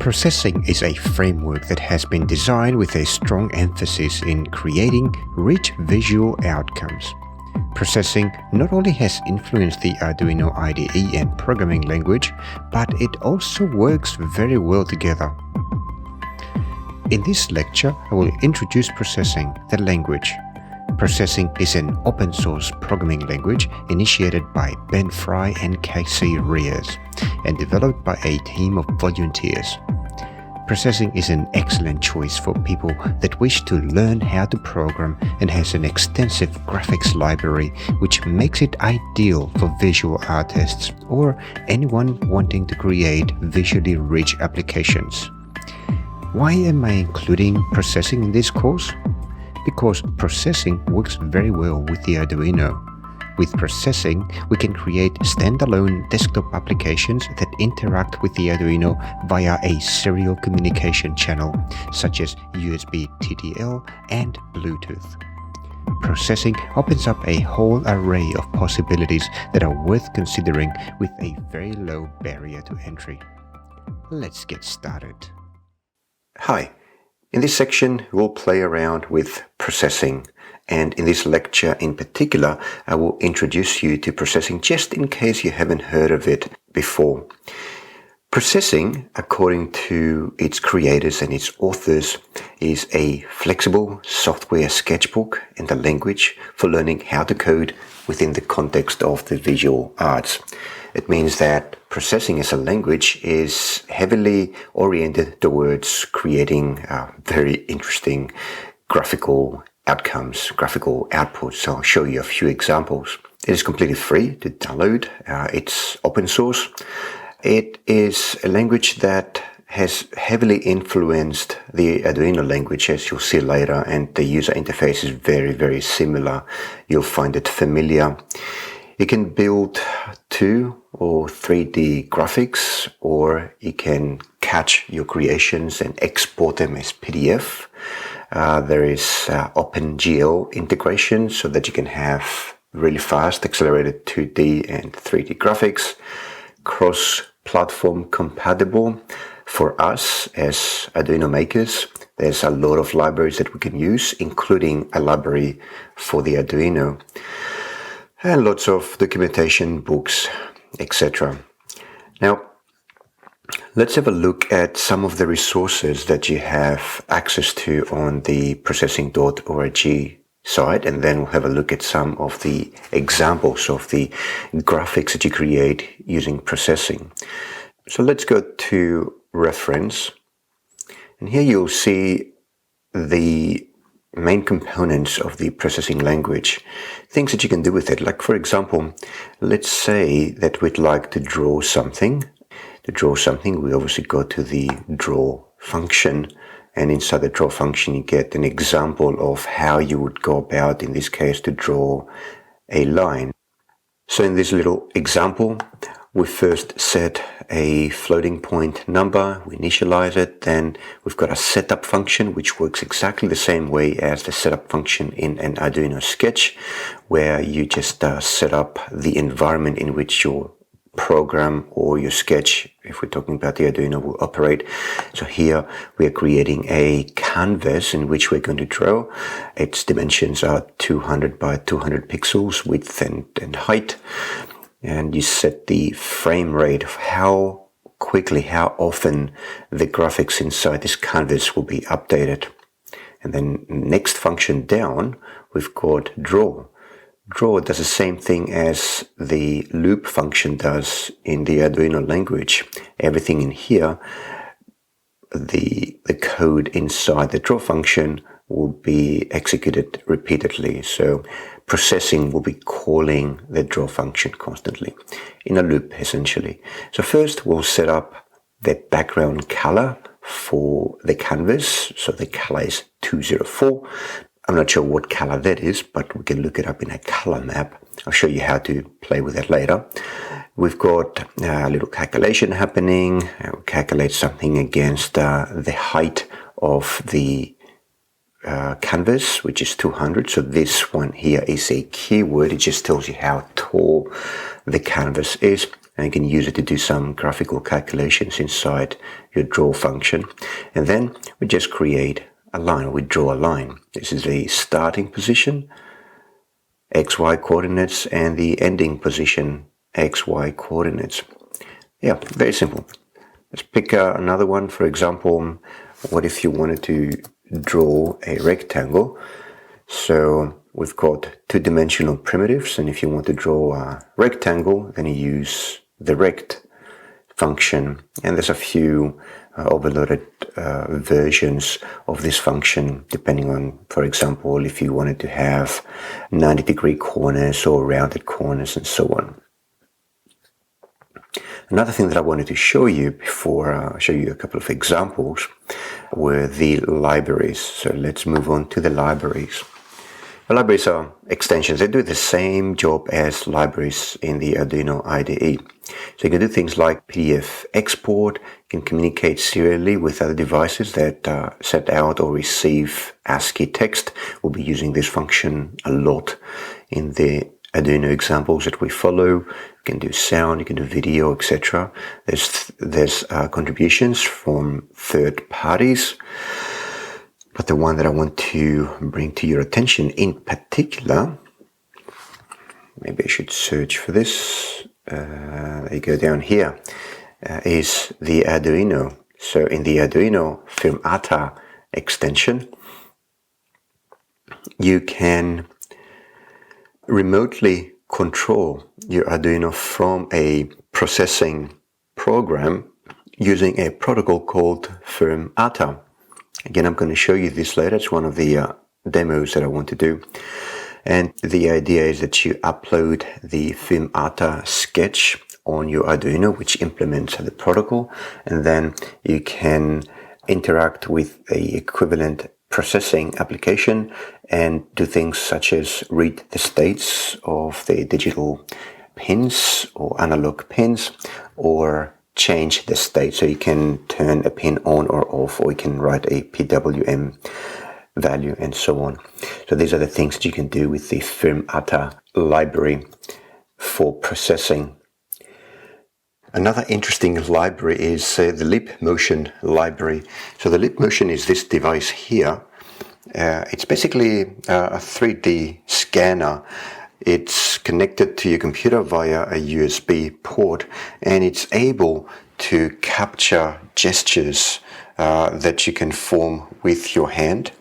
Processing is a framework that has been designed with a strong emphasis in creating rich visual outcomes. Processing not only has influenced the Arduino IDE and programming language, but it also works very well together. In this lecture, I will introduce processing, the language. Processing is an open-source programming language initiated by Ben Fry and Casey Reas and developed by a team of volunteers. Processing is an excellent choice for people that wish to learn how to program and has an extensive graphics library which makes it ideal for visual artists or anyone wanting to create visually rich applications. Why am I including processing in this course? Because processing works very well with the Arduino. With processing, we can create standalone desktop applications that interact with the Arduino via a serial communication channel, such as USB TTL and Bluetooth. Processing opens up a whole array of possibilities that are worth considering with a very low barrier to entry. Let's get started. Hi. In this section, we'll play around with processing, and in this lecture in particular, I will introduce you to processing just in case you haven't heard of it before. Processing, according to its creators and its authors, is a flexible software sketchbook and a language for learning how to code within the context of the visual arts. It means that processing as a language is heavily oriented towards creating very interesting graphical outcomes, graphical outputs. I'll show you a few examples. It is completely free to download. It's open source. It is a language that has heavily influenced the Arduino language, as you'll see later, and the user interface is very, very similar. You'll find it familiar. You can build 2 or 3D graphics, or you can catch your creations and export them as PDF. There is OpenGL integration so that you can have really fast accelerated 2D and 3D graphics. Cross-platform compatible. For us as Arduino makers, there's a lot of libraries that we can use, including a library for the Arduino. And lots of documentation, books, etc. Now, let's have a look at some of the resources that you have access to on the processing.org site, and then we'll have a look at some of the examples of the graphics that you create using processing. So let's go to reference, and here you'll see the main components of the processing language, things that you can do with it. Like, for example, let's say that we'd like to draw something. To draw something, we obviously go to the draw function, and inside the draw function, you get an example of how you would go about, in this case, to draw a line. So in this little example, we first set a floating point number, we initialize it, then we've got a setup function which works exactly the same way as the setup function in an Arduino sketch, where you just set up the environment in which your program or your sketch, if we're talking about the Arduino, will operate. So here we are creating a canvas in which we're going to draw. Its dimensions are 200 by 200 pixels, width and height. And you set the frame rate of how quickly, how often the graphics inside this canvas will be updated. And then next function down, we've got draw. Draw does the same thing as the loop function does in the Arduino language. Everything in here, the code inside the draw function will be executed repeatedly. So processing will be calling the draw function constantly in a loop, essentially. So first we'll set up the background color for the canvas. So the color is 204. I'm not sure what color that is, but we can look it up in a color map. I'll show you how to play with that later. We've got a little calculation happening. We'll calculate something against the height of the canvas, which is 200. So this one here is a keyword. It just tells you how tall the canvas is, and you can use it to do some graphical calculations inside your draw function. And then we just create a line. We draw a line. This is the starting position, XY coordinates, and the ending position, XY coordinates. Yeah, very simple. Let's pick another one. For example, what if you wanted to draw a rectangle? So we've got two-dimensional primitives, and if you want to draw a rectangle, then you use the rect function. And there's a few overloaded versions of this function, depending on, for example, if you wanted to have 90-degree corners or rounded corners and so on. Another thing that I wanted to show you before I show you a couple of examples were the libraries. So let's move on to the libraries. The libraries are extensions. They do the same job as libraries in the Arduino IDE. So you can do things like PDF export, you can communicate serially with other devices that send out or receive ASCII text. We'll be using this function a lot in the Arduino examples that we follow. You can do sound, you can do video, etc. There's contributions from third parties. But the one that I want to bring to your attention in particular, maybe I should search for this. There you go, down here, is the Arduino. So in the Arduino Firmata extension, you can remotely control your Arduino from a processing program using a protocol called Firmata. Again, I'm going to show you this later. It's one of the demos that I want to do. And the idea is that you upload the Firmata sketch on your Arduino, which implements the protocol, and then you can interact with the equivalent processing application and do things such as read the states of the digital pins or analog pins, or change the state. So you can turn a pin on or off, or you can write a PWM value and so on. So these are the things that you can do with the Firmata library for processing. Another interesting library is the Leap Motion library. So the Leap Motion is this device here. It's basically a 3D scanner. It's connected to your computer via a USB port, and it's able to capture gestures that you can form with your hand,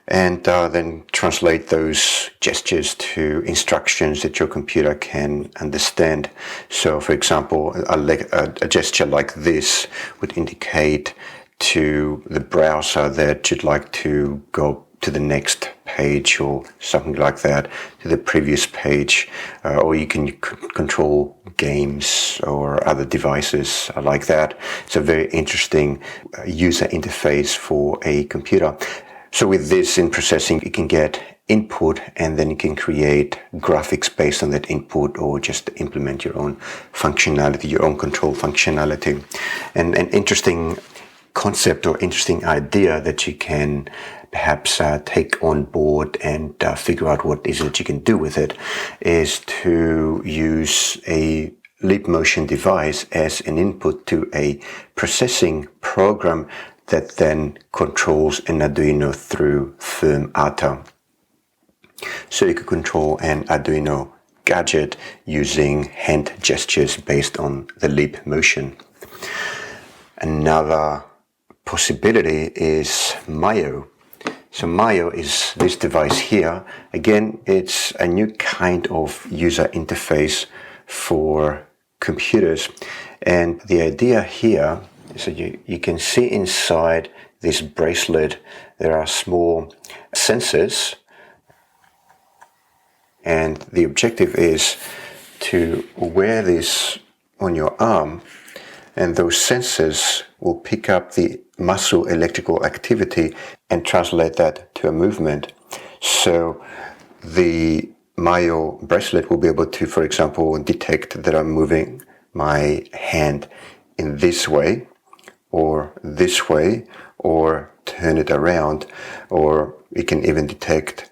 and then translate those gestures to instructions that your computer can understand. So, for example, a gesture like this would indicate to the browser that you'd like to go to the next page or something like that, to the previous page, or you can control games or other devices like that. It's a very interesting user interface for a computer. So with this in processing, you can get input and then you can create graphics based on that input, or just implement your own functionality, your own control functionality. And an interesting concept or interesting idea that you can perhaps take on board and figure out what is it you can do with it is to use a Leap Motion device as an input to a processing program that then controls an Arduino through Firmata. So you could control an Arduino gadget using hand gestures based on the Leap Motion. Another possibility is Mayo. So Mayo is this device here. Again, it's a new kind of user interface for computers. And the idea here is that you can see inside this bracelet, there are small sensors. And the objective is to wear this on your arm, and those sensors will pick up the muscle electrical activity and translate that to a movement. So the Mayo bracelet will be able to, for example, detect that I'm moving my hand in this way, or turn it around, or it can even detect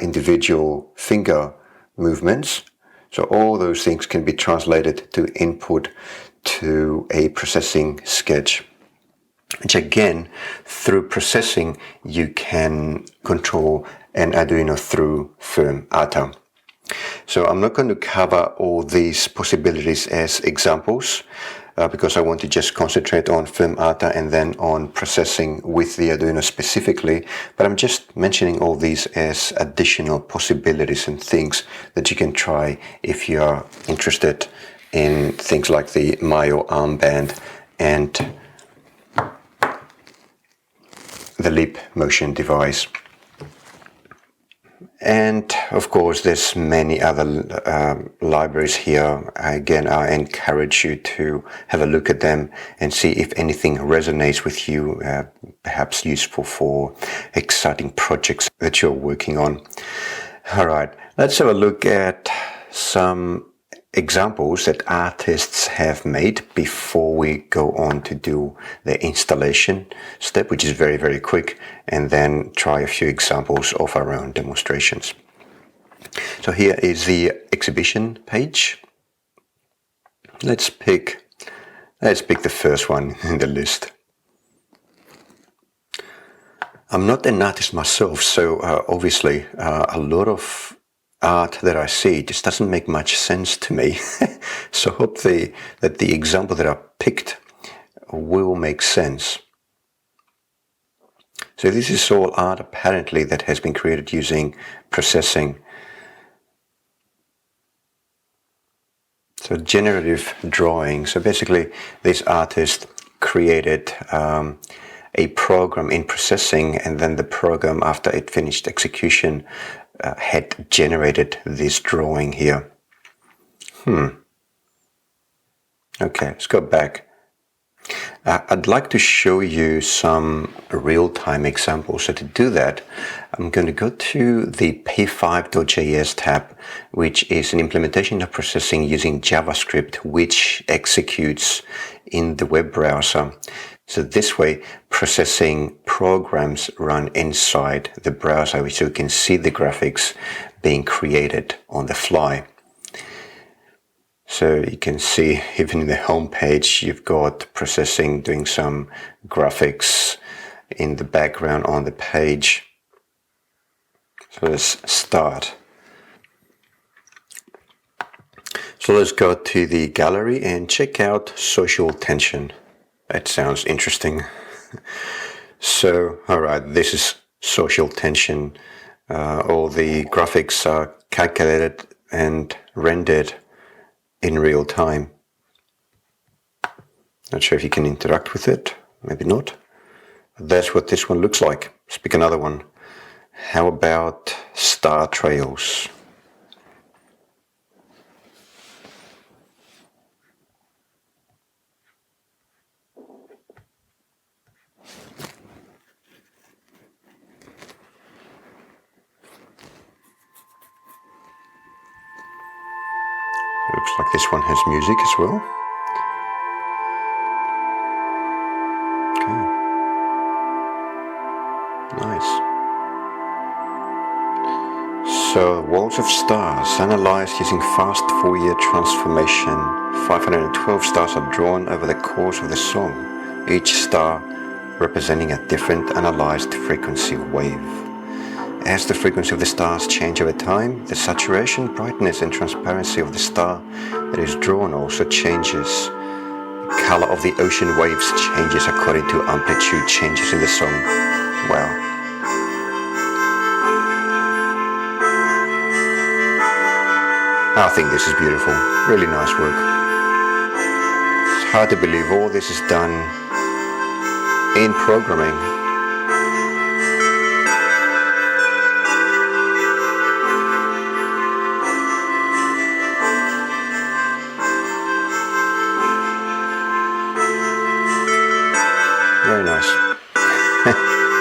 individual finger movements. So all those things can be translated to input to a processing sketch, which again, through processing, you can control an Arduino through firmata. So I'm not going to cover all these possibilities as examples because I want to just concentrate on firmata and then on processing with the Arduino specifically, but I'm just mentioning all these as additional possibilities and things that you can try if you are interested in things like the Mayo armband and the Leap Motion device. And of course, there's many other libraries here. Again, I encourage you to have a look at them and see if anything resonates with you, perhaps useful for exciting projects that you're working on. All right, let's have a look at some examples that artists have made before we go on to do the installation step, which is very, very quick, and then try a few examples of our own demonstrations. So here is the exhibition page. Let's pick the first one in the list. I'm not an artist myself, so obviously a lot of art that I see just doesn't make much sense to me. So I hope that the example that I picked will make sense. So this is all art apparently that has been created using processing. So generative drawing. So basically this artist created a program in processing, and then the program, after it finished execution, had generated this drawing here. Okay, let's go back. I'd like to show you some real-time examples. So to do that, I'm going to go to the p5.js tab, which is an implementation of processing using JavaScript, which executes in the web browser. So this way, processing programs run inside the browser, so you can see the graphics being created on the fly. So you can see even in the home page, you've got processing doing some graphics in the background on the page. So let's start. So let's go to the gallery and check out social tension. That sounds interesting. So, all right, this is social tension. All the graphics are calculated and rendered in real time. Not sure if you can interact with it, maybe not. But that's what this one looks like. Let's pick another one. How about star trails? Looks like this one has music as well. Okay. Nice. So, walls of stars analyzed using fast Fourier transformation. 512 stars are drawn over the course of the song, each star representing a different analyzed frequency wave. As the frequency of the stars change over time, the saturation, brightness and transparency of the star that is drawn also changes. The color of the ocean waves changes according to amplitude changes in the song. Wow. I think this is beautiful. Really nice work. It's hard to believe all this is done in programming. Very nice.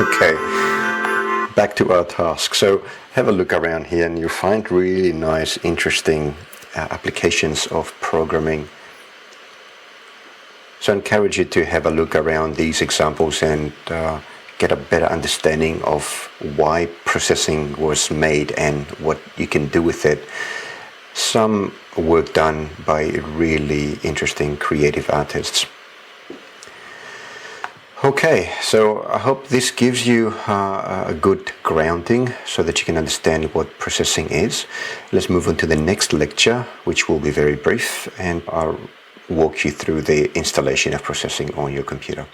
Okay, back to our task. So have a look around here and you'll find really nice, interesting applications of programming. So I encourage you to have a look around these examples and get a better understanding of why processing was made and what you can do with it. Some work done by really interesting creative artists. Okay, so I hope this gives you a good grounding so that you can understand what processing is. Let's move on to the next lecture, which will be very brief, and I'll walk you through the installation of processing on your computer.